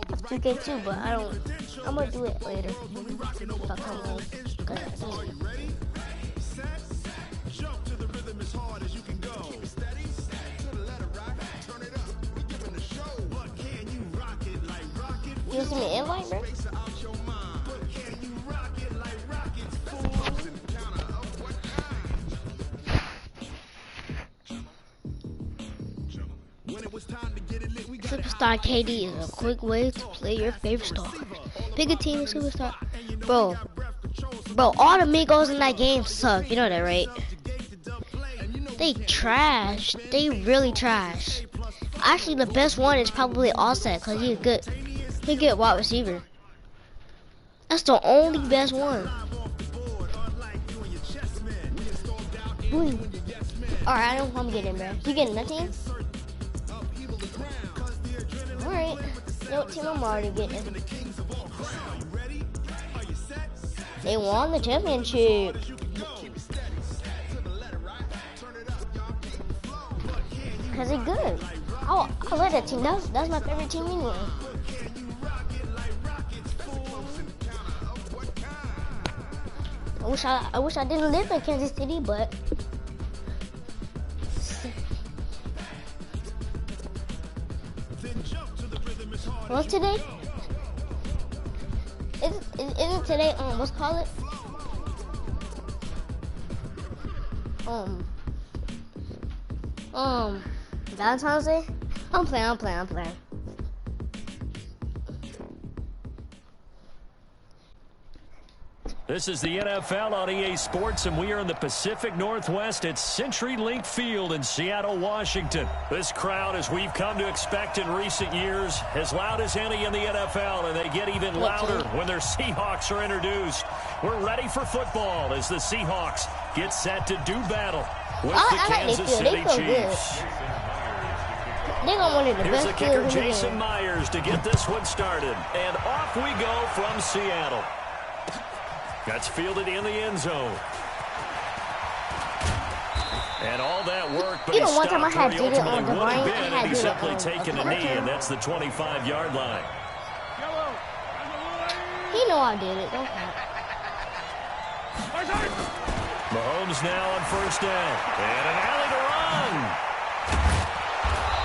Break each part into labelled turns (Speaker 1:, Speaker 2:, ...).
Speaker 1: That's 2K too, but I don't. I'm gonna do it later. If I come home. You send me an invite, bro? Superstar KD is a quick way to play your favorite star. Pick a team with superstar. Bro, all the Migos in that game suck. You know that, right? They trash. They really trash. Actually, the best one is probably Offset, because he's good. He get wide receiver. That's the only best one. Alright, I know who I'm getting, bro. You getting that team? Alright. You know what team I'm already getting? They won the championship. Because they're good. I like that team. That's my favorite team anyway. I wish I didn't live in Kansas City, but what's today? Isn't today what's call it? Valentine's Day? I'm playing.
Speaker 2: This is the NFL on EA Sports, and we are in the Pacific Northwest at CenturyLink Field in Seattle, Washington. This crowd, as we've come to expect in recent years, as loud as any in the NFL, and they get even louder when their Seahawks are introduced. We're ready for football as the Seahawks get set to do battle with the Kansas City Chiefs. Here's the kicker, Jason Myers, to get this one started. And off we go from Seattle. That's fielded in the end zone. And all that work, but he stopped where he ultimately would have been had he simply taken a knee, and that's the 25-yard line.
Speaker 1: He know I did it. Don't count.
Speaker 2: Mahomes now on first down. And an alley to run.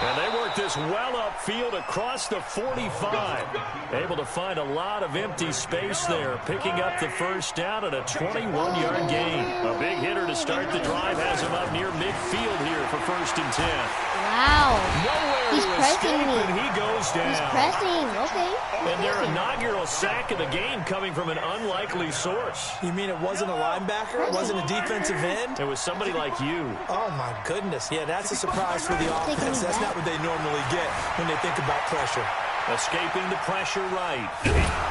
Speaker 2: And they work this well upfield across the 45. Able to find a lot of empty space there, picking up the first down at a 21-yard gain. A big hitter to start the drive has him up near midfield here for 1st and 10.
Speaker 1: Wow.
Speaker 2: Nowhere
Speaker 1: He's
Speaker 2: to
Speaker 1: pressing
Speaker 2: escape,
Speaker 1: me.
Speaker 2: and he goes down.
Speaker 1: He's pressing. Okay.
Speaker 2: And their inaugural sack of the game coming from an unlikely source.
Speaker 3: You mean it wasn't a linebacker? It wasn't a defensive end?
Speaker 2: It was somebody like you.
Speaker 3: Oh, my goodness. Yeah, that's a surprise for the offense. That's not what they normally get when they think about pressure.
Speaker 2: Escaping the pressure right.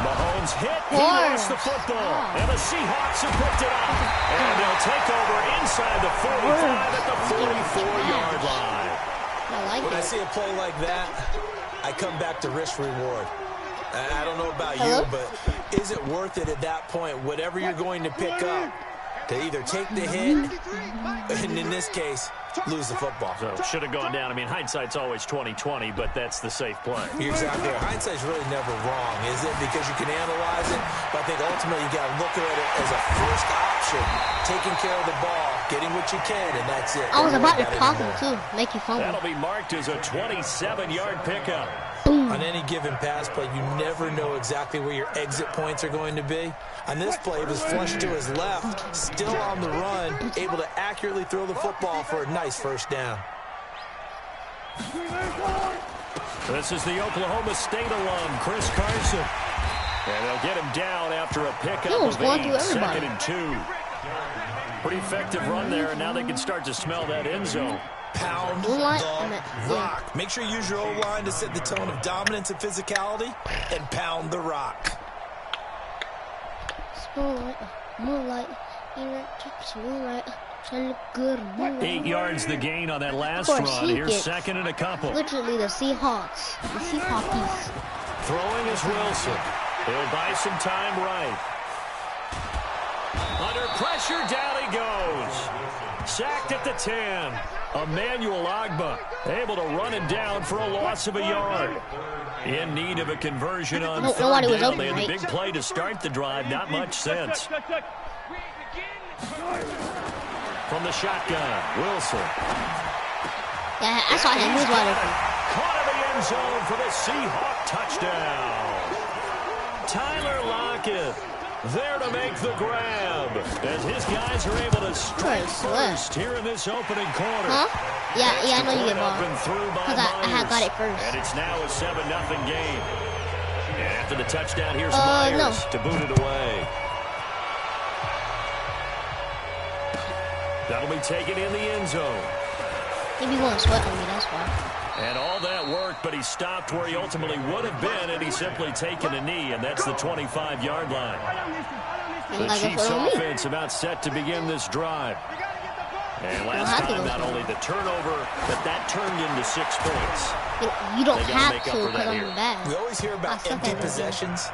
Speaker 2: Mahomes hit. He lost the football. And the Seahawks have picked it up. And they'll take over inside the 45 at the 44-yard line.
Speaker 3: When I see a play like that, I come back to risk reward. I don't know about you, but is it worth it at that point, whatever you're going to pick up, to either take the hit, and in this case, lose the football?
Speaker 2: So should have gone down. I mean, hindsight's always 20/20, but that's the safe play.
Speaker 3: You're exactly right. Hindsight's really never wrong, is it? Because you can analyze it, but I think ultimately you got to look at it as a first option, taking care of the ball, getting what you can, and that's it.
Speaker 1: I was about to pop him too, make you fumble.
Speaker 2: That'll be marked as a 27-yard pickup.
Speaker 3: On any given pass play, you never know exactly where your exit points are going to be. On this play, it was flushed to his left, still on the run, able to accurately throw the football for a nice first down.
Speaker 2: This is the Oklahoma State alum, Chris Carson. And they'll get him down after a pickup of 8, 2nd and 2. Pretty effective run there, and now they can start to smell that end zone.
Speaker 3: Pound the rock. Make sure you use your O-line to set the tone of dominance and physicality, and pound the rock.
Speaker 1: Moonlight.
Speaker 2: 8 yards the gain on that last run. Here's 2nd and a couple.
Speaker 1: Literally the Seahawks. The Seahawkies.
Speaker 2: Throwing is Wilson. He'll buy some time right. Under pressure, down he goes. Sacked at the 10. Emmanuel Ogbah able to run it down for a loss of a yard. In need of a conversion on third down. They had a big play to start the drive. Not much sense. From the shotgun, Wilson.
Speaker 1: Yeah, I saw him. He was wide open.
Speaker 2: Caught in the end zone for the Seahawk touchdown. Tyler Lockett there to make the grab as his guys are able to strike first here in this opening quarter.
Speaker 1: Huh? Yeah, I know you get ball. Because I had got it first.
Speaker 2: And it's now a 7-0 game. And after the touchdown, here's Myers to boot it away. That'll be taken in the end zone.
Speaker 1: Maybe you want to sweat on me, that's why.
Speaker 2: And all that work, but he stopped where he ultimately would have been, and he's simply taken a knee, and that's the 25-yard line. The Chiefs offense about set to begin this drive. And last time, not only the turnover, but that turned into 6 points.
Speaker 1: You don't have to because I'm bad.
Speaker 3: We always hear about empty possessions,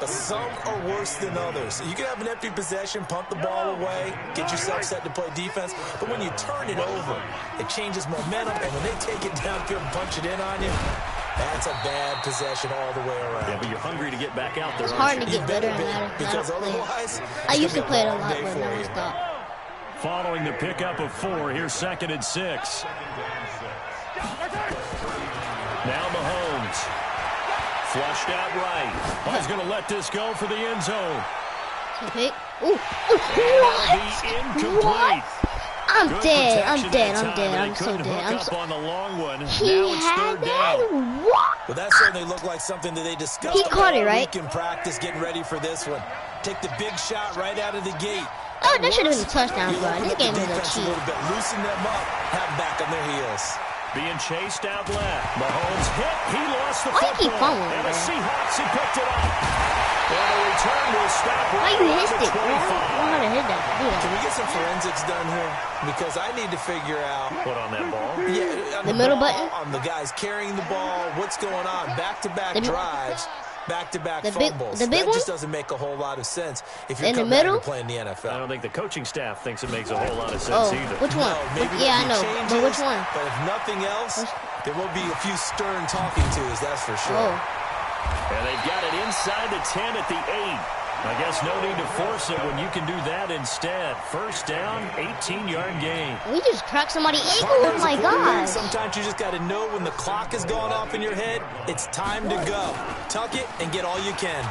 Speaker 3: but some are worse than others. You can have an empty possession, punt the ball away, get yourself set to play defense, but when you turn it over, it changes momentum, and when they take it downfield and punch it in on you, that's a bad possession all the way around.
Speaker 2: Yeah, but you're hungry to get back out there.
Speaker 1: It's hard to get better at that.
Speaker 3: Because otherwise,
Speaker 1: I used to play it a lot, but now I stopped.
Speaker 2: Following the pickup of 4, here's 2nd and 6. Now Mahomes. Flushed out right. He's going to let this go for the end zone.
Speaker 1: Ooh. What? I'm dead. I'm so dead.
Speaker 2: On the long one.
Speaker 1: He had that? What?
Speaker 3: Well, that certainly looked like something that they discussed.
Speaker 1: He caught it, right?
Speaker 3: In practice, getting ready for this one. Take the big shot right out of the gate.
Speaker 1: Oh, that should have been a touchdown, bro. This game is a cheat.
Speaker 3: Loosen them up, have them back on their heels.
Speaker 2: Being chased out left. Mahomes hit. He lost the football.
Speaker 1: Why you keep following,
Speaker 2: and
Speaker 1: bro?
Speaker 2: the Seahawks, he picked it up. And the return will stop.
Speaker 1: Why you missed it, bro? I don't know how to hit that.
Speaker 3: Can we get some forensics done here? Because I need to figure out.
Speaker 2: What on that ball?
Speaker 3: Yeah, on
Speaker 1: the middle button?
Speaker 3: On the guys carrying the ball. What's going on? Back-to-back drives. Back-to-back fumbles.
Speaker 1: The big
Speaker 3: that just doesn't make a whole lot of sense if you're
Speaker 1: in the middle
Speaker 3: playing the NFL.
Speaker 2: I don't think the coaching staff thinks it makes a whole lot of sense either.
Speaker 1: Which one?
Speaker 3: No,
Speaker 1: I know. But which one?
Speaker 3: But if nothing else, there will be a few stern talking tos, that's for sure.
Speaker 2: And they've got it inside the 10 at the 8. I guess no need to force it when you can do that instead. First down, 18-yard gain.
Speaker 1: We just cracked somebody's ankle. Oh, my God.
Speaker 3: Sometimes you just got to know when the clock has gone off in your head, it's time to go. Tuck it and get all you can.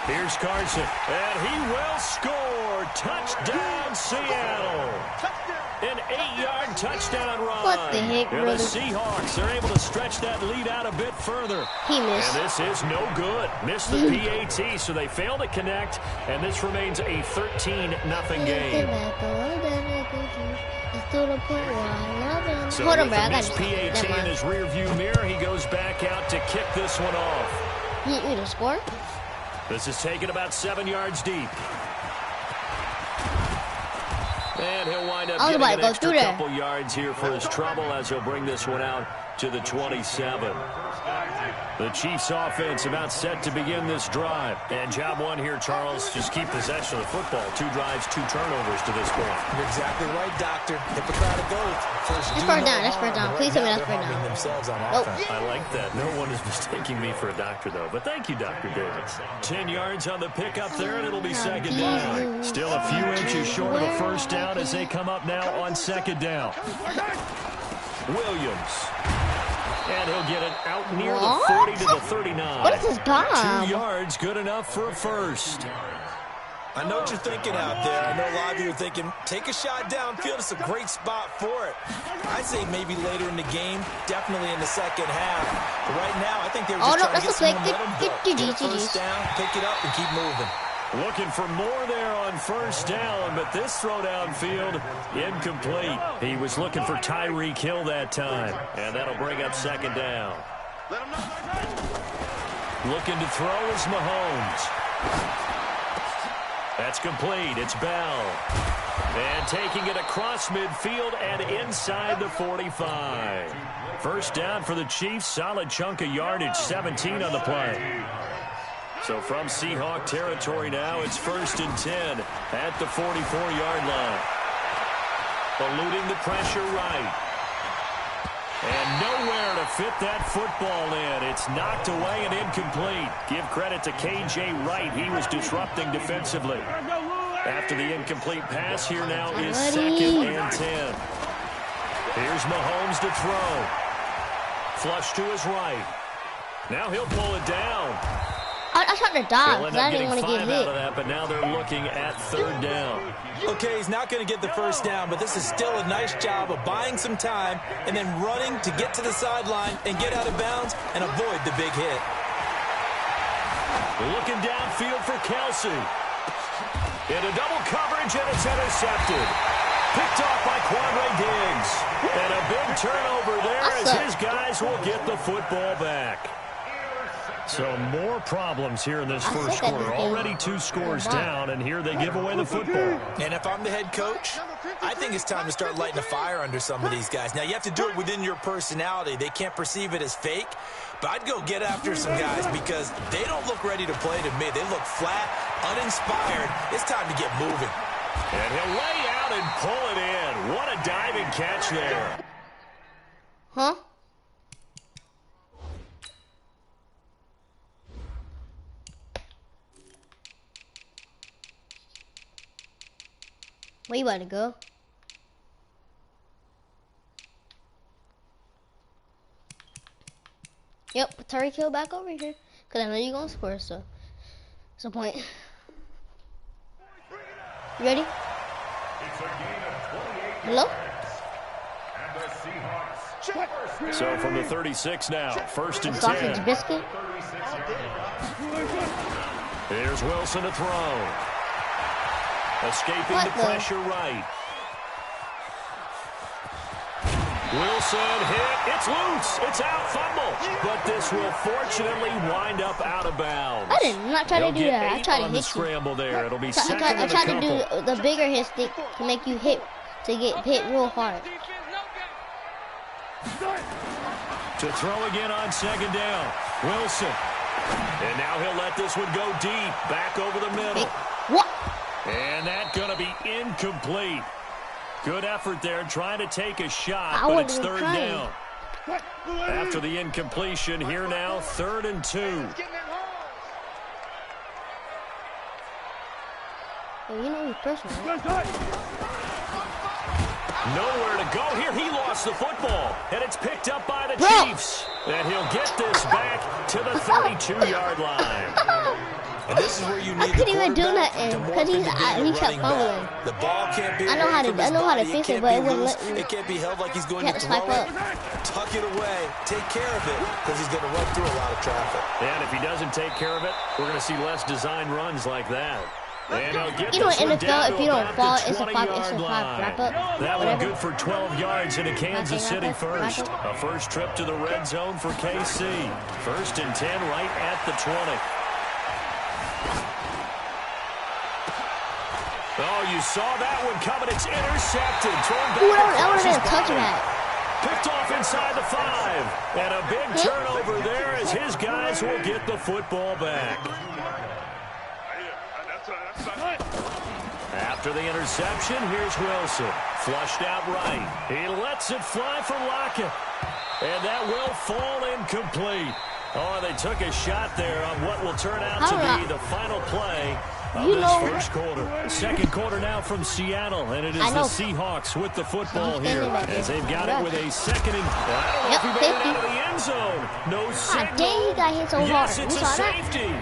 Speaker 2: Here's Carson, and he will score. Touchdown, Seattle. An 8-yard touchdown run.
Speaker 1: What the heck, brother?
Speaker 2: The Seahawks are able to stretch that lead out a bit further.
Speaker 1: He missed.
Speaker 2: And this is no good. Missed the PAT, so they fail to connect, and this remains a 13-0 game.
Speaker 1: So hold on, bro. I got
Speaker 2: you. PAT in his rearview mirror, he goes back out to kick this one off.
Speaker 1: You need to score?
Speaker 2: This is taken about 7 yards deep. And he'll wind up getting an extra couple yards here for his trouble as he'll bring this one out to the 27. The Chiefs offense about set to begin this drive. And job one here, Charles, just keep possession of the football. 2 drives, 2 turnovers to this point.
Speaker 3: You're exactly right, Doctor. Hippocratic oath.
Speaker 1: That's first down. That's first down. Please tell me that's first down.
Speaker 3: Nope.
Speaker 2: I like that. No one is mistaking me for a doctor, though. But thank you, Dr. Davis. 10 yards on the pickup there, and it'll be second down. Still a few inches short of a first down as they come up now on second down. Williams. And he'll get it out near the 40 to the 39.
Speaker 1: What is this guy?
Speaker 2: 2 yards, good enough for a first.
Speaker 3: I know what you're thinking out there. I know a lot of you are thinking, take a shot downfield. It's a great spot for it. I'd say maybe later in the game, definitely in the second half. But right now, I think they're just trying to get some momentum built. Get first down, pick it up, and keep moving.
Speaker 2: Looking for more there on first down, but this throw downfield, incomplete. He was looking for Tyreek Hill that time, and that'll bring up second down. Looking to throw is Mahomes. That's complete. It's Bell. And taking it across midfield and inside the 45. First down for the Chiefs. Solid chunk of yardage, 17 on the play. So from Seahawk territory now, it's 1st and 10 at the 44-yard line. Eluding the pressure right. And nowhere to fit that football in. It's knocked away and incomplete. Give credit to K.J. Wright. He was disrupting defensively. After the incomplete pass, here now is 2nd and 10. Here's Mahomes to throw. Flush to his right. Now he'll pull it down.
Speaker 1: I tried to dive because I didn't want to get hit.
Speaker 2: Out of that, but now they're looking at 3rd down.
Speaker 3: Okay, he's not going to get the first down, but this is still a nice job of buying some time and then running to get to the sideline and get out of bounds and avoid the big hit.
Speaker 2: Looking downfield for Kelsey. Into double coverage, and it's intercepted. Picked off by Quandre Diggs. And a big turnover there as his guys will get the football back. So more problems here in this first quarter. Already 2 scores down, and here they give away the football.
Speaker 3: And if I'm the head coach, I think it's time to start lighting a fire under some of these guys. Now, you have to do it within your personality. They can't perceive it as fake. But I'd go get after some guys because they don't look ready to play to me. They look flat, uninspired. It's time to get moving.
Speaker 2: And he'll lay out and pull it in. What a diving catch there.
Speaker 1: Huh? Where you about to go? Yep, put Tyreek Hill back over here. Because I know you're going to score, so what's the point? You ready? Hello?
Speaker 2: So from the 36 now, 1st and 10.
Speaker 1: Sausage biscuit?
Speaker 2: Here's Wilson to throw. Escaping the pressure right. Wilson hit. It's loose. It's out. Fumble. But this will fortunately wind up out of bounds.
Speaker 1: I did not try to do that. I tried to hit you.
Speaker 2: Scramble there. It'll be
Speaker 1: I tried to do the bigger hit stick to make you hit, to get hit real hard.
Speaker 2: To throw again on 2nd down. Wilson. And now he'll let this one go deep. Back over the middle.
Speaker 1: What?
Speaker 2: And that's going to be incomplete. Good effort there, trying to take a shot, but it's 3rd down. After the incompletion, here now, 3rd and 2.
Speaker 1: Well, you know he's personal.
Speaker 2: Nowhere to go here. He lost the football, and it's picked up by the Chiefs. And he'll get this back to the 32-yard line.
Speaker 3: And this is where you need
Speaker 1: I couldn't even do nothing because he kept fumbling.
Speaker 3: The ball can't be
Speaker 1: I know how to fix it, but it wouldn't let me.
Speaker 3: It can't be held like he's going to throw it. Tuck it away. Take care of it because he's going to run through a lot of traffic.
Speaker 2: And if he doesn't take care of it, we're going to see less design runs like that. And he'll get
Speaker 1: you know, in the NFL, if you don't fall, it's a 5 wrap-up.
Speaker 2: That one good for 12 yards into Kansas City first. A first trip to the red zone for KC. 1st and 10 right at the 20. Oh, you saw that one coming. It's intercepted.
Speaker 1: Ooh, that would have been a touchback.
Speaker 2: Picked off inside the 5. And a big turnover there as his guys will get the football back. After the interception, here's Wilson. Flushed out right. He lets it fly for Lockett. And that will fall incomplete. Oh, they took a shot there on what will turn out to be the final play of this first quarter. 2nd quarter now from Seattle, and it is the Seahawks with the football here as they've got it with a 2nd and... I don't know if he made it out of the end zone. No signal.
Speaker 1: Dang, he got hit so hard.
Speaker 2: Yes, it's a safety.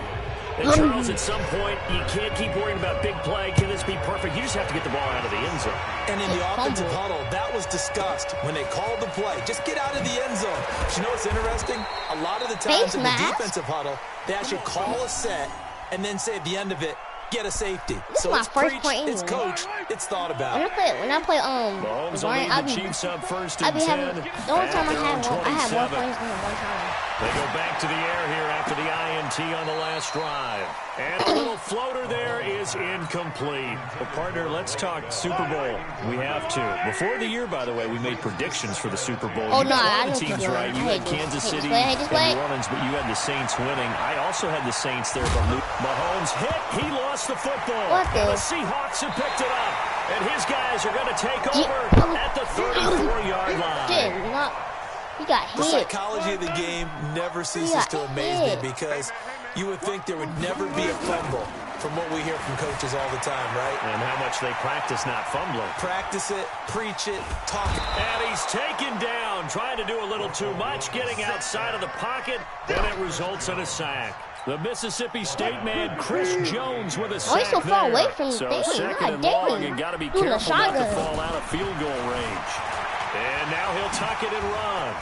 Speaker 2: And Charles, at some point, you can't keep worrying about big play. Can this be perfect? You just have to get the ball out of the end zone.
Speaker 3: And in the offensive huddle, that was discussed when they called the play. Just get out of the end zone. But you know what's interesting? A lot of the times in the defensive huddle, they actually call a set and then say at the end of it, get a safety.
Speaker 1: This so is my first point anyway.
Speaker 3: It's coached. It's thought about.
Speaker 1: When I play
Speaker 2: Mahomes will lead the Chiefs up 1st and 10.
Speaker 1: The only time I had more points than one time.
Speaker 2: They go back to the air here after the INT on the last drive. And a little floater there is incomplete. Well, partner, let's talk Super Bowl. We have to. Before the year, by the way, we made predictions for the Super Bowl.
Speaker 1: Oh,
Speaker 2: you
Speaker 1: no,
Speaker 2: got a lot of teams right. You had Kansas City and New Orleans, but you had the Saints winning. I also had the Saints there, but Mahomes hit. He lost the football. And the Seahawks have picked it up. And his guys are going to take over at the 34-yard line.
Speaker 1: He got hit.
Speaker 3: The psychology of the game never ceases to amaze me because you would think there would never be a fumble from what we hear from coaches all the time, right?
Speaker 2: And how much they practice not fumbling.
Speaker 3: Practice it, preach it, talk it.
Speaker 2: And he's taken down, trying to do a little too much, getting outside of the pocket, and it results in a sack. The Mississippi State man, Chris Jones, with a sack.
Speaker 1: Oh, he's so far away from the
Speaker 2: so
Speaker 1: thing.
Speaker 2: second and long, and got to be careful not to fall out of field goal range. And now he'll tuck it and run.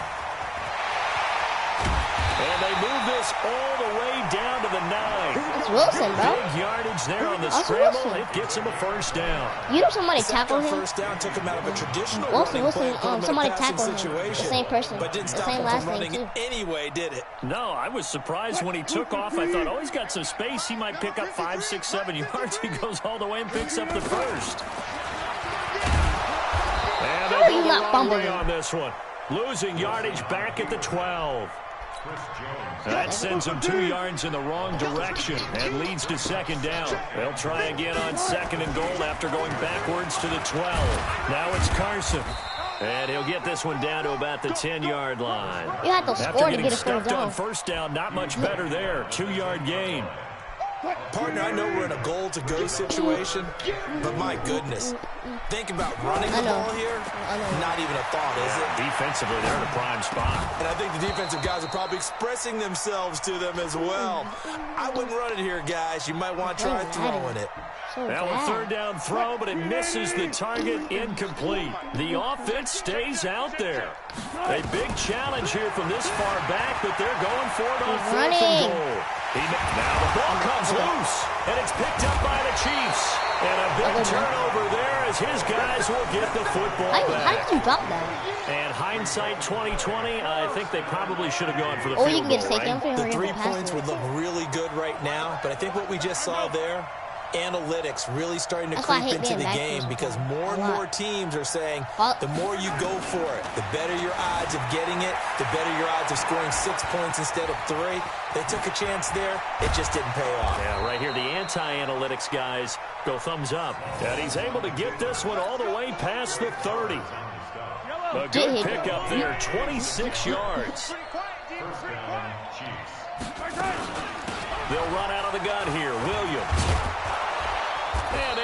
Speaker 2: And they move this all the way down to the 9.
Speaker 1: That's Wilson, bro.
Speaker 2: Big yardage there on the scramble. It gets him a first down.
Speaker 1: You know somebody tackled him?
Speaker 3: First down took him out of a traditional
Speaker 1: Wilson, somebody tackled him. The same person.
Speaker 3: But didn't
Speaker 1: the
Speaker 3: stop
Speaker 1: same
Speaker 3: him
Speaker 1: last
Speaker 3: from
Speaker 1: name,
Speaker 3: running
Speaker 1: too.
Speaker 3: anyway, did it?
Speaker 2: No, I was surprised when he took off. I thought, oh, he's got some space. He might pick up 5, 6, 7 yards. He goes all the way and picks up the first. And they go the wrong way on this one. Losing yardage back at the 12. That sends him 2 yards in the wrong direction and leads to second down. They'll try again on second and goal after going backwards to the 12. Now it's Carson. And he'll get this one down to about the 10-yard line.
Speaker 1: You had to score to get a first down.
Speaker 2: On first down, not much better there. 2-yard gain.
Speaker 3: Partner, I know we're in a goal-to-go situation, but my goodness. Think about running the ball here. Not even a thought, is it?
Speaker 2: Defensively, they're in a prime spot.
Speaker 3: And I think the defensive guys are probably expressing themselves to them as well. I wouldn't run it here, guys. You might want to try throwing it.
Speaker 2: Now a third down throw, but it misses the target, incomplete. The offense stays out there. A big challenge here from this far back, but they're going for it on fourth and goal. Now the ball comes loose, and it's picked up by the Chiefs. And a big turnover there as his guys will get the football back.
Speaker 1: How did you drop that?
Speaker 2: And hindsight 2020, I think they probably should have gone for the
Speaker 1: field goal.
Speaker 2: goal,
Speaker 1: You can get a second
Speaker 2: right?
Speaker 3: The 3 points would look really good right now, but I think what we just saw there, analytics really starting to creep into the game because more and more teams are saying the more you go for it, the better your odds of getting it, the better your odds of scoring 6 points instead of 3. They took a chance there. It just didn't pay off.
Speaker 2: Yeah, right here, the anti-analytics guys go thumbs up. And he's able to get this one all the way past the 30. A good pickup there, 26 yards. They'll run out of the gun here. Williams.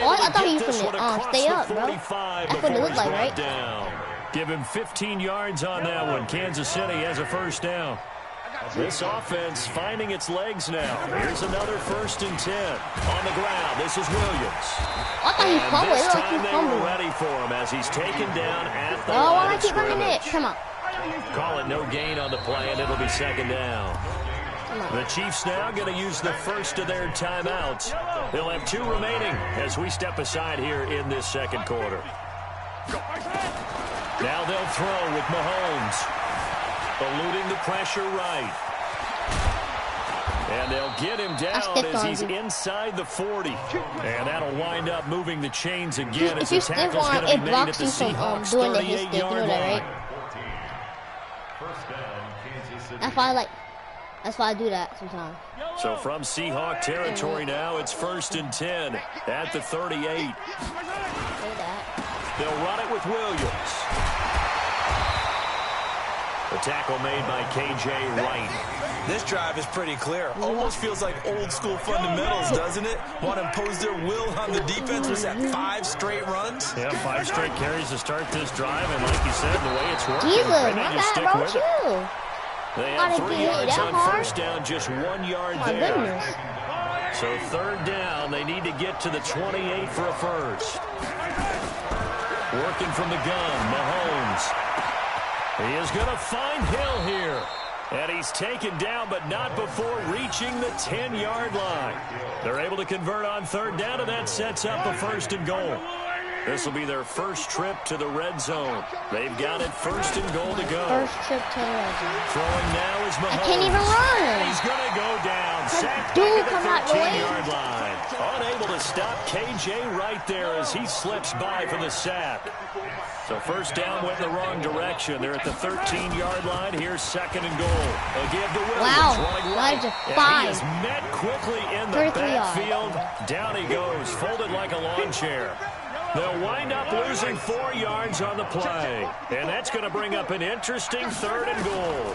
Speaker 1: I thought he was going to stay up, bro. That's what it looked like, right?
Speaker 2: Down. Give him 15 yards on that one. Kansas City has a first down. This offense finding its legs now. Here's another 1st and 10. On the ground, this is Williams.
Speaker 1: I thought he fumbled.
Speaker 2: This time they were ready for him as he's taken down at the line of scrimmage.
Speaker 1: Come on.
Speaker 2: Call it no gain on the play, and it'll be second down. The Chiefs now going to use the first of their timeouts. They'll have 2 remaining as we step aside here in this second quarter. Now they'll throw with Mahomes. Eluding the pressure right. And they'll get him down as he's inside the 40. And that'll wind up moving the chains again as the tackle's going to be made at the Seahawks 38-yard line.
Speaker 1: That's why I do that sometimes.
Speaker 2: So from Seahawk territory now, it's 1st and 10 at the 38. They'll run it with Williams. The tackle made by K.J. Wright.
Speaker 3: This drive is pretty clear. Almost feels like old school fundamentals, doesn't it? Want to impose their will on the defense. Was that 5 straight runs?
Speaker 2: Yeah, 5 straight carries to start this drive. And like you said, the way it's working,
Speaker 1: Jesus,
Speaker 2: they just stick with it. They have 3 yards on first down, just 1 yard there.
Speaker 1: Goodness.
Speaker 2: So 3rd down, they need to get to the 28 for a first. Working from the gun, Mahomes. He is going to find Hill here. And he's taken down, but not before reaching the 10-yard line. They're able to convert on 3rd down, and that sets up a 1st and goal. This will be their first trip to the red zone. They've got it 1st and goal to go.
Speaker 1: First trip to the red zone.
Speaker 2: Throwing now is Mahomes.
Speaker 1: I can't even run.
Speaker 2: He's going to go down. Sacked
Speaker 1: Dude,
Speaker 2: at the 13-yard line. Unable to stop K.J. right there as he slips by for the sack. So 1st down went in the wrong direction. They're at the 13-yard line. Here's 2nd and goal. Again to Williams.
Speaker 1: Wow,
Speaker 2: right.
Speaker 1: He
Speaker 2: is met quickly in the backfield. Down he goes, folded like a lawn chair. They'll wind up losing 4 yards on the play. And that's going to bring up an interesting 3rd and goal.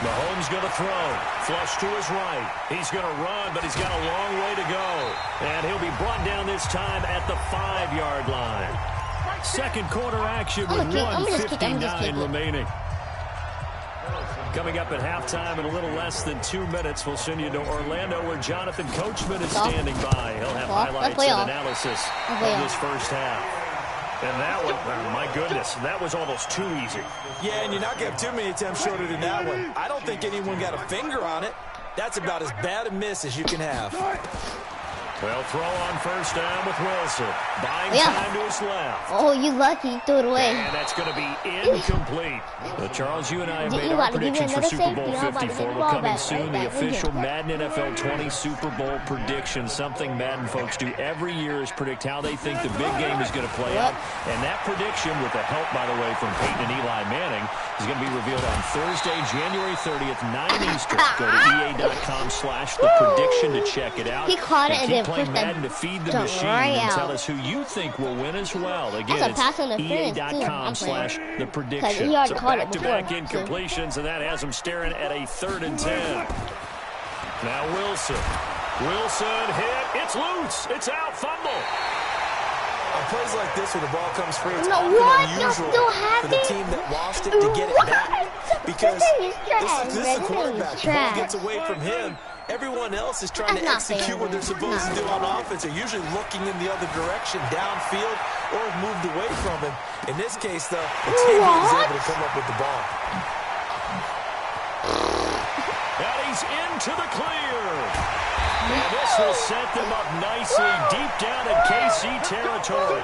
Speaker 2: Mahomes going to throw. Flush to his right. He's going to run, but he's got a long way to go. And he'll be brought down this time at the 5-yard line. Second quarter action with 1:59 remaining. Coming up at halftime in a little less than 2 minutes, we'll send you to Orlando where Jonathan Coachman is standing by. He'll have highlights and analysis of this first half. And that one, oh my goodness, that was almost too easy.
Speaker 3: Yeah, and you're not going to have too many attempts shorter than that one. I don't think anyone got a finger on it. That's about as bad a miss as you can have.
Speaker 2: Well, throw on first down with Wilson. Buying time to his left.
Speaker 1: Oh, you lucky. Threw it away.
Speaker 2: And that's going to be incomplete. Charles, you and I have made our predictions for Super Bowl 54. We're coming soon. The official Madden NFL 20 Super Bowl predictions. Something Madden folks do every year is predict how they think the big game is going to play out. And that prediction, with the help, by the way, from Peyton and Eli Manning, is going to be revealed on Thursday, January 30th, 9 Eastern. Go to EA.com/theprediction to check it out.
Speaker 1: He caught it and then
Speaker 2: play Madden to feed the machine and tell us who you think will win as well. Again, it's EA.com/theprediction. So back-to-back incompletions, and that has him staring at a 3rd and 10. Now Wilson. Wilson hit. It's loose. It's out. Fumble.
Speaker 3: On plays like this where the ball comes free, it's often unusual for the team that lost it to get it back. Because this is the quarterback. The ball gets away from him. Everyone else is trying to execute what they're supposed to do on offense. They're usually looking in the other direction, downfield, or moved away from him. In this case, though, the team is able to come up with the ball.
Speaker 2: And he's into the clear. And this will set them up nicely deep down in KC territory.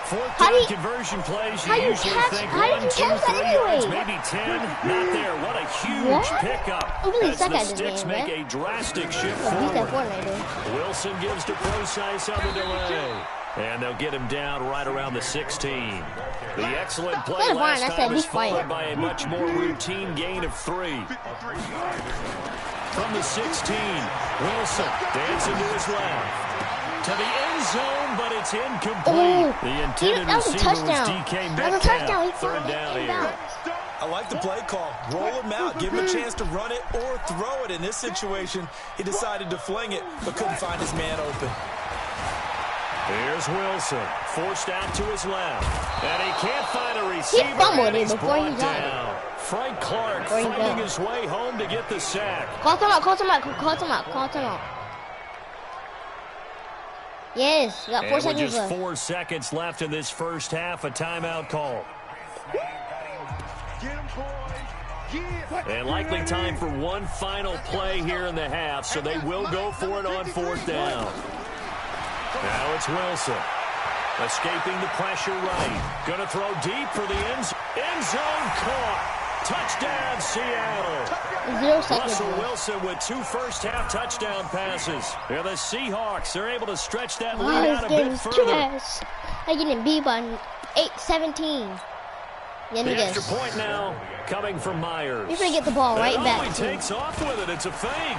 Speaker 2: 4th down conversion plays, you usually think 1, 2, 3 yards, maybe 10. Not there. What a huge pickup as the Sticks make a drastic shift forward. Wilson gives to Procise on the delay. And they'll get him down right around the 16. The excellent play last time was followed by a much more routine gain of 3. From the 16, Wilson dancing to his left. To the end zone, but it's incomplete. The intended receiver was DK Metcalf. 3rd down here.
Speaker 3: I like the play call. Roll him out. Give him a chance to run it or throw it. In this situation, he decided to fling it, but couldn't find his man open.
Speaker 2: Here's Wilson. Forced out to his left. And he can't find a receiver.
Speaker 1: He fumbled it before he got it.
Speaker 2: Frank Clark fighting his way home to get the sack.
Speaker 1: Call him out. Yes, you got 4 seconds left.
Speaker 2: Just 4 seconds left in this first half. A timeout call. And likely time for one final play here in the half, so they will go for it on 4th down. Now it's Wilson. Escaping the pressure right. Going to throw deep for the end zone. Caught. Touchdown, Seattle.
Speaker 1: 0 seconds.
Speaker 2: Russell Wilson with 2 first-half touchdown passes. They're the Seahawks. They're able to stretch that lead out a bit further.
Speaker 1: They're getting beat by 8-17.
Speaker 2: The extra point now coming from Myers.
Speaker 1: He's going to get the ball right back.
Speaker 2: He takes off with it. It's a fake.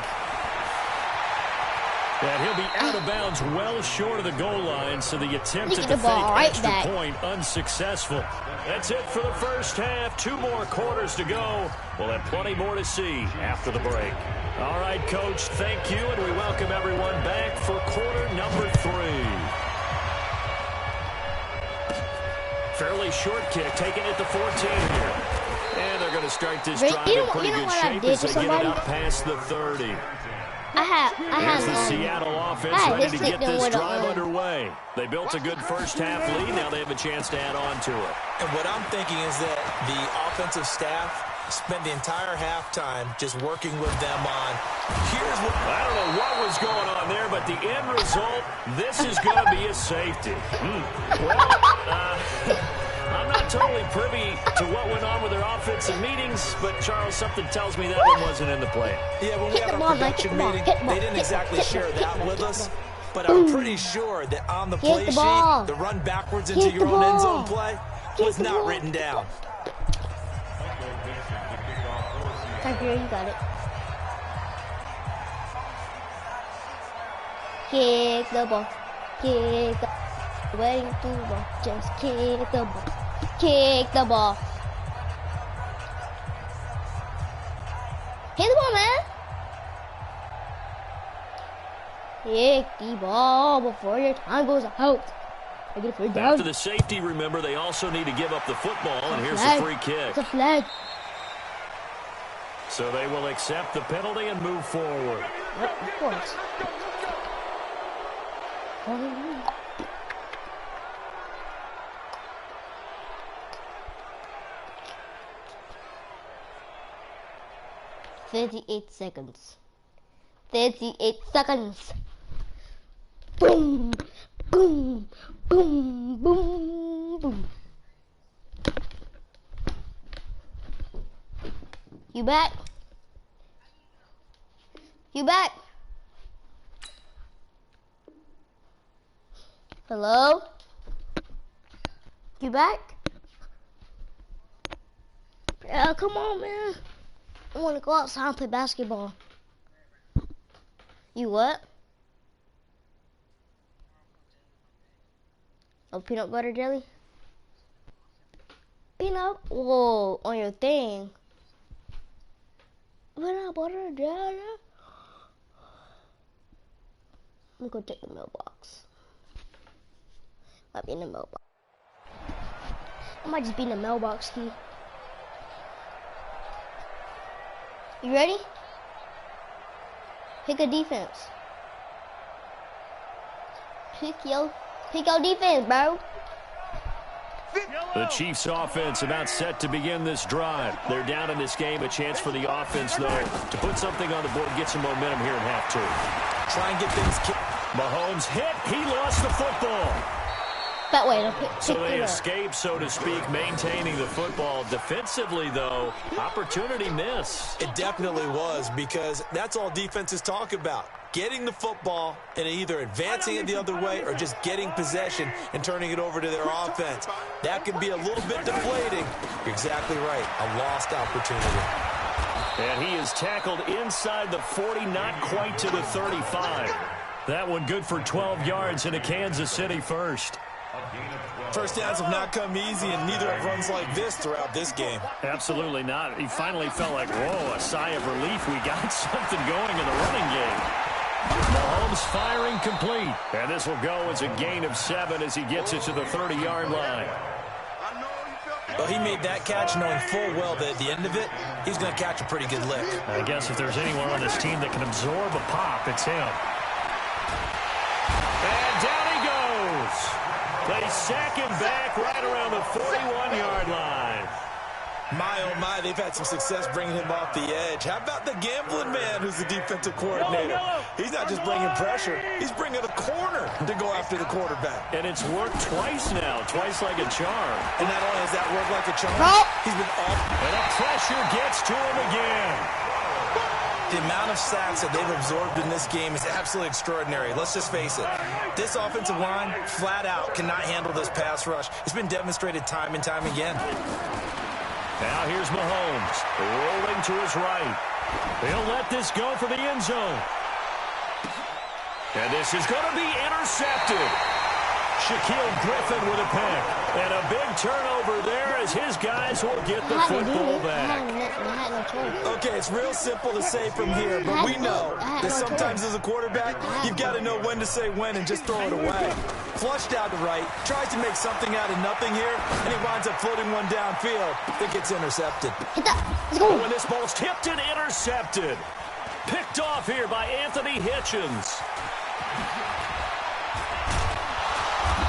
Speaker 2: And he'll be out of bounds well short of the goal line, so the attempt at the fake extra point unsuccessful. That's it for the first half. 2 more quarters to go. We'll have plenty more to see after the break. All right, Coach, thank you, and we welcome everyone back for quarter number 3. Fairly short kick, taking it to 14 here. And they're going to start this drive in pretty good shape as they get it up past the 30.
Speaker 3: Here's
Speaker 2: the Seattle offense ready to get this drive underway. They built a good first half lead. Now they have a chance to add on to it.
Speaker 3: And what I'm thinking is that the offensive staff spent the entire halftime just working with them on, here's what...
Speaker 2: I don't know what was going on there, but the end result, this is going to be a safety. I'm not totally privy to what went on with their offensive meetings, but Charles, something tells me that one wasn't in the plan.
Speaker 3: Yeah, when we had our production meeting, they didn't exactly share that with us, but I'm pretty sure that on the play sheet, the run backwards into your own end zone play was not written down.
Speaker 1: You got it. Kick the ball. Waiting to ball. Just kick the ball. Kick the ball. Hit the ball, man. Kick the ball before your time goes out.
Speaker 2: After the safety, remember, they also need to give up the football, and here's the free kick.
Speaker 1: It's a flag.
Speaker 2: So they will accept the penalty and move forward.
Speaker 1: Yep, of course. "38 seconds. 38 seconds. Boom, boom, boom, boom, boom." You back? You back? Hello? You back? Come on, man. I want to go outside and play basketball. You what? Oh, peanut butter jelly? Peanut? Whoa, on your thing. Peanut butter jelly? I'm gonna go check the mailbox. Might be in the mailbox. I might just be in the mailbox, Steve. You ready? Pick a defense. Pick your defense, bro.
Speaker 2: The Chiefs offense about set to begin this drive. They're down in this game. A chance for the offense, though, to put something on the board, get some momentum here in half two.
Speaker 3: Try and get things kicked.
Speaker 2: Mahomes hit. He lost the football.
Speaker 1: That way,
Speaker 2: So they escape, so to speak, maintaining the football. Defensively, though, opportunity miss.
Speaker 3: It definitely was, because that's all defenses talk about. Getting the football and either advancing it the other way or just getting possession and turning it over to their offense. That can be a little bit deflating. You're exactly right. A lost opportunity.
Speaker 2: And he is tackled inside the 40, not quite to the 35. That one good for 12 yards into Kansas City first.
Speaker 3: First downs have not come easy, and neither have runs like this throughout this game.
Speaker 2: Absolutely not. He finally felt like, whoa, a sigh of relief. We got something going in the running game. Mahomes firing complete. And this will go as a gain of 7 as he gets it to the 30-yard line.
Speaker 3: Well, he made that catch knowing full well that at the end of it, he's going to catch a pretty good lick.
Speaker 2: I guess if there's anyone on this team that can absorb a pop, it's him. And down he goes. They sack him back right around the 41-yard line.
Speaker 3: My, oh my, they've had some success bringing him off the edge. How about the gambling man who's the defensive coordinator? He's not just bringing pressure, he's bringing a corner to go after the quarterback.
Speaker 2: And it's worked twice now, twice like a charm.
Speaker 3: And not only has that worked like a charm, he's been off.
Speaker 2: And the pressure gets to him again.
Speaker 3: The amount of sacks that they've absorbed in this game is absolutely extraordinary. Let's just face it. This offensive line, flat out, cannot handle this pass rush. It's been demonstrated time and time again.
Speaker 2: Now here's Mahomes, rolling to his right. He'll let this go for the end zone. And this is going to be intercepted. Shaquille Griffin with a pick. And a big turnover there as his guys will get the football back.
Speaker 3: Okay, it's real simple to say from here, but we know that sometimes as a quarterback, you've got to know when to say when and just throw it away. Flushed out to right, tries to make something out of nothing here, and he winds up floating one downfield that gets intercepted.
Speaker 2: When this ball's tipped and intercepted. Picked off here by Anthony Hitchens.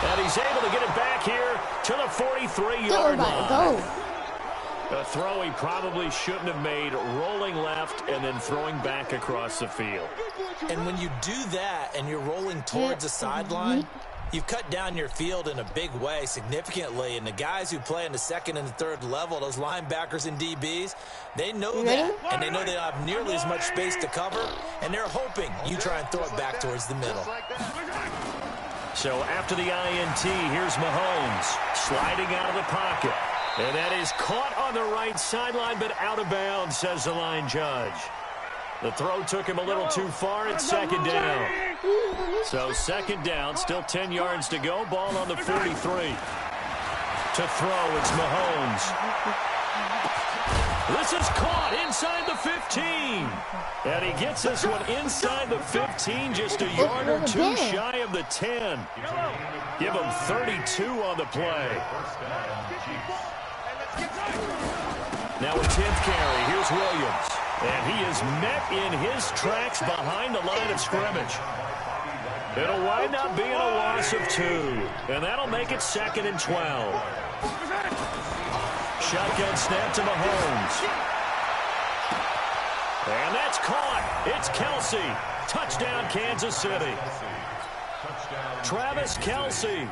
Speaker 2: And he's able to get it back here to the 43-yard line. A throw he probably shouldn't have made, rolling left and then throwing back across the field.
Speaker 3: And when you do that and you're rolling towards the sideline, you've cut down your field in a big way, significantly. And the guys who play in the second and the third level, those linebackers and DBs, they know that. And they know they don't have nearly as much space to cover. And they're hoping you try and throw it back towards the middle.
Speaker 2: So after the INT, here's Mahomes sliding out of the pocket. And that is caught on the right sideline, but out of bounds, says the line judge. The throw took him a little too far. It's second down. So second down, still 10 yards to go. Ball on the 43. To throw, it's Mahomes. This is caught inside the 15. And he gets this one inside the 15, just a yard or two shy of the 10. Give him 32 on the play. Now a 10th carry. Here's Williams. And he is met in his tracks behind the line of scrimmage. It'll wind up being a loss of 2. And that'll make it 2nd and 12. Shotgun snap to Mahomes. And that's caught. It's Kelce. Touchdown, Kansas City. Travis Kelce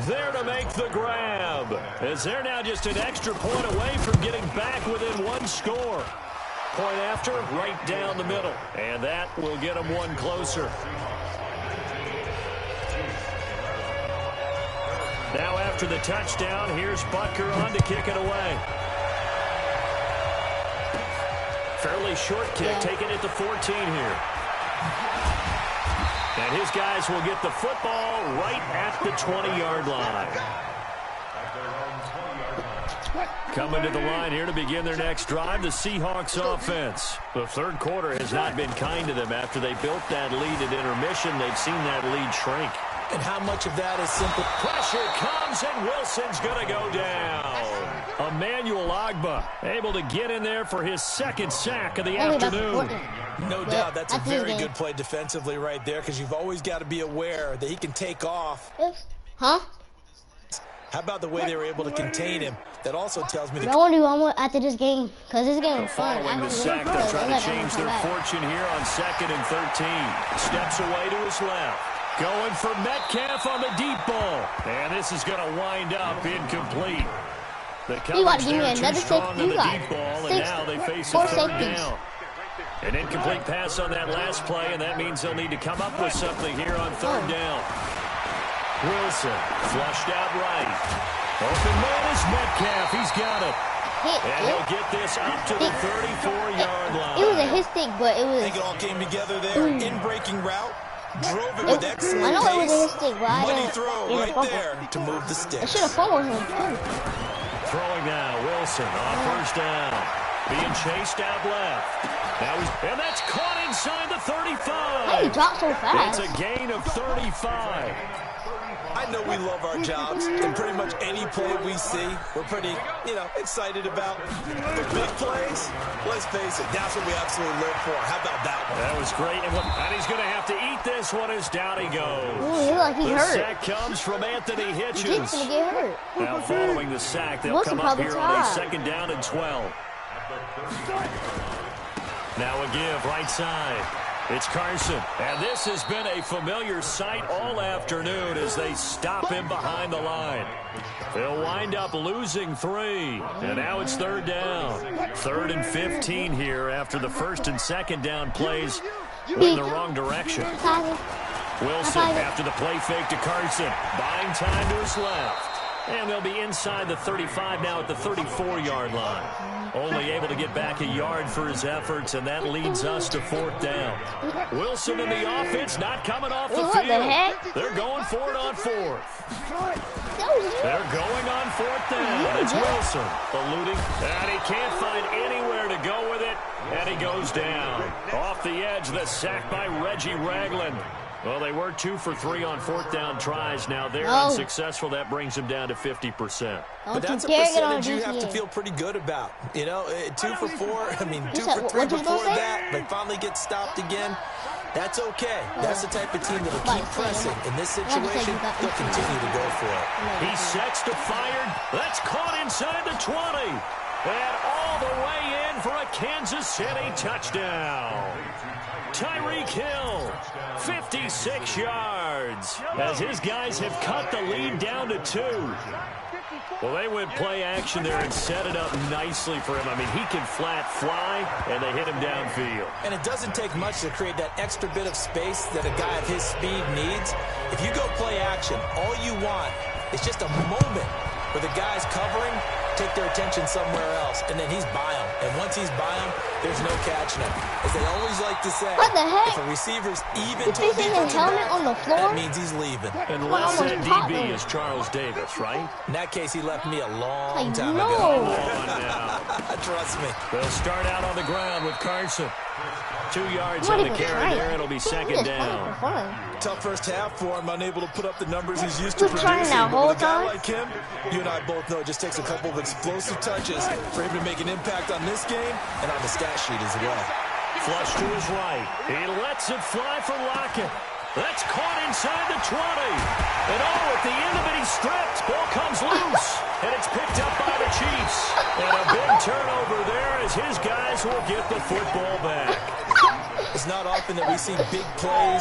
Speaker 2: there to make the grab, as they're now just an extra point away from getting back within 1 score. Point after, right down the middle. And that will get them 1 closer. Now after the touchdown, here's Butker on to kick it away. Fairly short kick, taking it to 14 here. And his guys will get the football right at the 20-yard line. Coming to the line here to begin their next drive, the Seahawks offense. The third quarter has not been kind to them. After they built that lead at intermission, they've seen that lead shrink.
Speaker 3: And how much of that is simple?
Speaker 2: Pressure comes, and Wilson's going to go down. Emmanuel Ogbah able to get in there for his 2nd sack of the afternoon.
Speaker 3: No doubt, that's a very good play defensively right there, because you've always got to be aware that he can take off.
Speaker 1: Huh?
Speaker 3: How about the way they were able to contain him? That also tells me that.
Speaker 1: I want to do one more after this game, because this game is fun.
Speaker 2: Following the sack, they'll try to change their fortune here on 2nd and 13. Steps away to his left. Going for Metcalf on the deep ball. And this is going to wind up incomplete. The coverage there too strong on the deep ball, and now they face a 3rd down. An incomplete pass on that last play, and that means they'll need to come up with something here on 3rd down. Wilson flushed out right. Open man is Metcalf. He's got it. And he'll get this up to the 34-yard line.
Speaker 1: It was a his stick, but it was.
Speaker 3: I think it all came together there. In-breaking route. Drove it with excellent
Speaker 1: pace. I know it was a his stick, but I
Speaker 3: Money
Speaker 1: didn't
Speaker 3: throw right there to move the sticks.
Speaker 1: I should have fumbled him, too.
Speaker 2: Throwing now, Wilson on 1st down. Being chased out left. Now and that's caught inside the 35.
Speaker 1: How you drop so fast?
Speaker 2: It's a gain of 35.
Speaker 3: I know we love our jobs, and pretty much any play we see, we're pretty, excited about. The big plays, let's face it, that's what we absolutely live for. How about that one?
Speaker 2: That was great, and he's going to have to eat this one as down he goes.
Speaker 1: Ooh, like he
Speaker 2: the
Speaker 1: hurt.
Speaker 2: sack comes from Anthony Hitchens.
Speaker 1: He's going to get hurt.
Speaker 2: Now following the sack, they'll come up here on a 2nd down and 12. Now a give, right side. It's Carson, and this has been a familiar sight all afternoon as they stop him behind the line. They'll wind up losing 3, and now it's 3rd down. 3rd and 15 here after the 1st and 2nd down plays went in the wrong direction. Wilson after the play fake to Carson, buying time to his left. And they'll be inside the 35 now at the 34-yard line. Only able to get back a yard for his efforts, and that leads us to 4th down. Wilson in the offense not coming off the field. They're going for it on 4th. They're going on 4th down. It's Wilson eluding, and he can't find anywhere to go with it, and he goes down. Off the edge, the sack by Reggie Ragland. Well, they were 2 for 3 on 4th down tries. Now they're unsuccessful. That brings them down to 50%.
Speaker 3: But that's a percentage you have to feel pretty good about. 2 for 4. I mean, 2 for 3 before that. They finally get stopped again. That's okay. That's the type of team that will keep pressing. In this situation, they'll continue to go for it.
Speaker 2: He sets to fire. That's caught inside the 20. And all the way in for a Kansas City touchdown. Tyreek Hill, 56 yards, as his guys have cut the lead down to 2. Well, they went play action there and set it up nicely for him. I mean, he can flat fly, and they hit him downfield.
Speaker 3: And it doesn't take much to create that extra bit of space that a guy of his speed needs. If you go play action, all you want is just a moment where the guy's covering, take their attention somewhere else, and then he's by him. And once he's by him, there's no catching him. As they always like to say,
Speaker 1: what the heck?
Speaker 3: if a receiver's even to
Speaker 1: He's
Speaker 3: the
Speaker 1: his
Speaker 3: defensive
Speaker 1: helmet
Speaker 3: back,
Speaker 1: on the floor?
Speaker 3: that means he's leaving.
Speaker 2: And less than DB is Charles Davis, right?
Speaker 3: In that case, he left me a long time
Speaker 1: know.
Speaker 3: ago.
Speaker 2: Come on now.
Speaker 3: Trust me.
Speaker 2: They'll start out on the ground with Carson. 2 yards
Speaker 1: What
Speaker 2: on the
Speaker 1: even
Speaker 2: carry
Speaker 1: trying?
Speaker 2: there. It'll be second down.
Speaker 3: Tough first half for him, unable to put up the numbers he's used
Speaker 1: We're
Speaker 3: to
Speaker 1: trying
Speaker 3: producing.
Speaker 1: that
Speaker 3: But
Speaker 1: whole
Speaker 3: with a guy
Speaker 1: time?
Speaker 3: like him, you and I both know it just takes a couple of explosive touches for him to make an impact on this game and on the stat sheet as well.
Speaker 2: Flush to his right. He lets it fly for Lockett. That's caught inside the 20. And at the end of it, he's stripped. Ball comes loose. And it's picked up by the Chiefs. And a big turnover there as his guys will get the football back.
Speaker 3: It's not often that we see big plays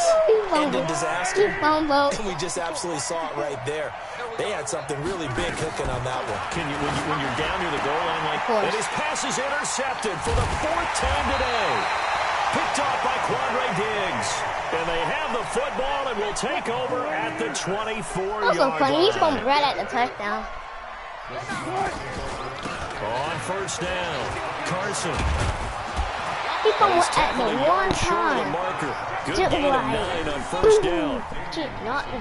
Speaker 3: end in disaster. And we just absolutely saw it right there. They had something really big cooking on that one.
Speaker 2: When you're down near the goal line like that, and his pass is intercepted for the 4th time today. Picked off by Quandre Diggs. And they have the football and will take over at the 24-yard line.
Speaker 1: That's so funny. He's going right at the touchdown.
Speaker 2: On first down, Carson.
Speaker 1: He's going at the one time.
Speaker 2: Good gain of 9 on first down.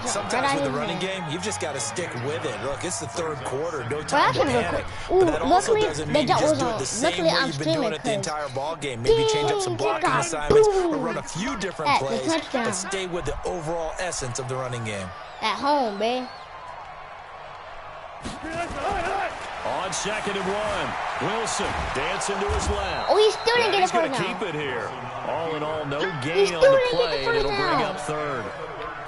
Speaker 3: Sometimes with the running game, you've just got to stick with it. Look, it's the 3rd quarter. No
Speaker 1: Well,
Speaker 3: time to panic. But that also doesn't mean you just do it the same way you've been doing it the entire ball game. Maybe change up some blocking assignments or run a few different plays, but stay with the overall essence of the running game.
Speaker 1: At home, man.
Speaker 2: On 2nd and 1, Wilson dancing to his left.
Speaker 1: Oh, he still didn't get a
Speaker 2: He's going
Speaker 1: first
Speaker 2: to
Speaker 1: down.
Speaker 2: keep it here. All in all, no
Speaker 1: He
Speaker 2: gain
Speaker 1: still
Speaker 2: on the
Speaker 1: didn't get
Speaker 2: play,
Speaker 1: the
Speaker 2: and it'll
Speaker 1: first
Speaker 2: bring
Speaker 1: down.
Speaker 2: up 3rd.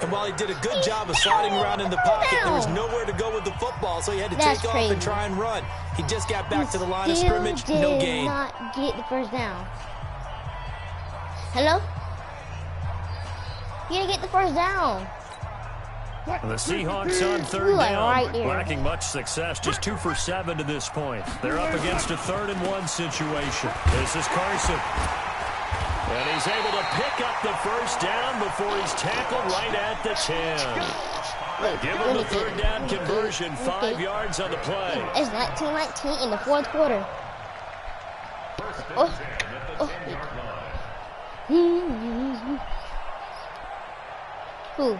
Speaker 3: And while he did a good job of sliding around in the pocket, there was nowhere to go with the football, so he had to take off and try and run. He just got back to the line of scrimmage, no gain.
Speaker 1: Did not get the first down. Hello? He didn't get the first down.
Speaker 2: And the Seahawks on 3rd
Speaker 1: Like
Speaker 2: down,
Speaker 1: right there.
Speaker 2: lacking much success, just 2 for 7 to this point. They're up against a 3rd and 1 situation. This is Carson. And he's able to pick up the first down before he's tackled right at the 10. Give him the 3rd down conversion, 5 yards on the play.
Speaker 1: It's 19-19 in the 4th quarter. Oh. Who?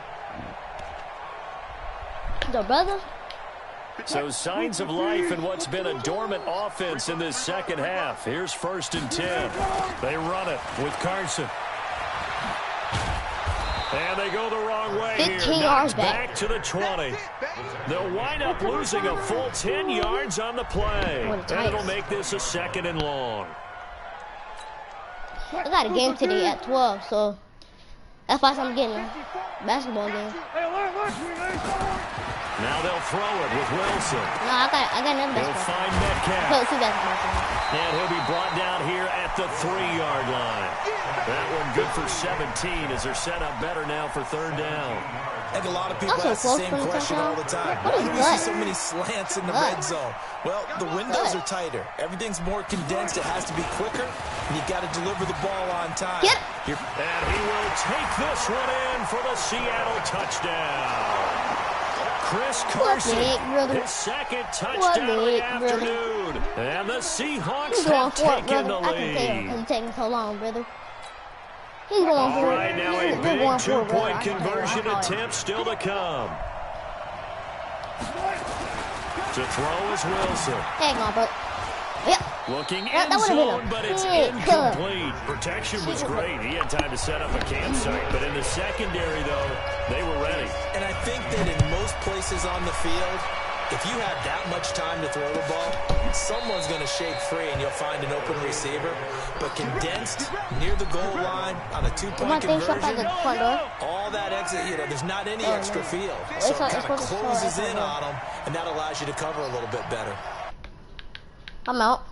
Speaker 1: The brother?
Speaker 2: So signs of life in what's been a dormant offense in this second half. Here's 1st and 10. They run it with Carson. And they go the wrong way here.
Speaker 1: 15
Speaker 2: Knocked
Speaker 1: yards
Speaker 2: back to the 20. They'll wind up losing a full 10 yards on the play. And it'll make this a 2nd and long.
Speaker 1: I got a game today at 12, so that's why I'm getting a basketball game.
Speaker 2: Now they'll throw it with Wilson.
Speaker 1: No, I got another
Speaker 2: He'll
Speaker 1: basketball.
Speaker 2: find Metcalf.
Speaker 1: So, 2 basketball games.
Speaker 2: And he'll be brought down here at the 3-yard line. That one good for 17 as they're set up better now for 3rd down.
Speaker 3: And a lot of people
Speaker 1: Also
Speaker 3: ask the
Speaker 1: close
Speaker 3: same
Speaker 1: for the
Speaker 3: question
Speaker 1: touchdown.
Speaker 3: all the time.
Speaker 1: What
Speaker 3: Why
Speaker 1: is
Speaker 3: do we see
Speaker 1: that?
Speaker 3: so many slants in the
Speaker 1: What?
Speaker 3: red zone? Well, the windows are tighter. Everything's more condensed. It has to be quicker, and you've got to deliver the ball on time.
Speaker 1: Yep.
Speaker 2: And he will take this one in for the Seattle touchdown. Chris Carson, his 2nd touchdown of the afternoon. And the Seahawks
Speaker 1: He's going
Speaker 2: have
Speaker 1: for it,
Speaker 2: taken
Speaker 1: brother.
Speaker 2: the
Speaker 1: I can tell
Speaker 2: lead.
Speaker 1: because it's taking so long, brother. He's going
Speaker 2: All
Speaker 1: for it.
Speaker 2: right, now a
Speaker 1: We're
Speaker 2: big
Speaker 1: going for it, brother.
Speaker 2: two-point
Speaker 1: I can tell you,
Speaker 2: conversion
Speaker 1: I know it.
Speaker 2: attempt still to come. To throw is Wilson.
Speaker 1: Hang on, bro. Yep.
Speaker 2: Looking
Speaker 1: That
Speaker 2: end
Speaker 1: would've been a
Speaker 2: zone, but it's
Speaker 1: big
Speaker 2: incomplete. Protection was great. He had time to set up a campsite. But in the secondary, though, they were ready.
Speaker 3: And I think that in most places on the field, if you have that much time to throw the ball, someone's going to shake free and you'll find an open receiver. But condensed near the goal line on a 2-point conversion, all that exit, there's not any extra field. So it kind of closes in on them, and that allows you to cover a little bit better.
Speaker 1: I'm out.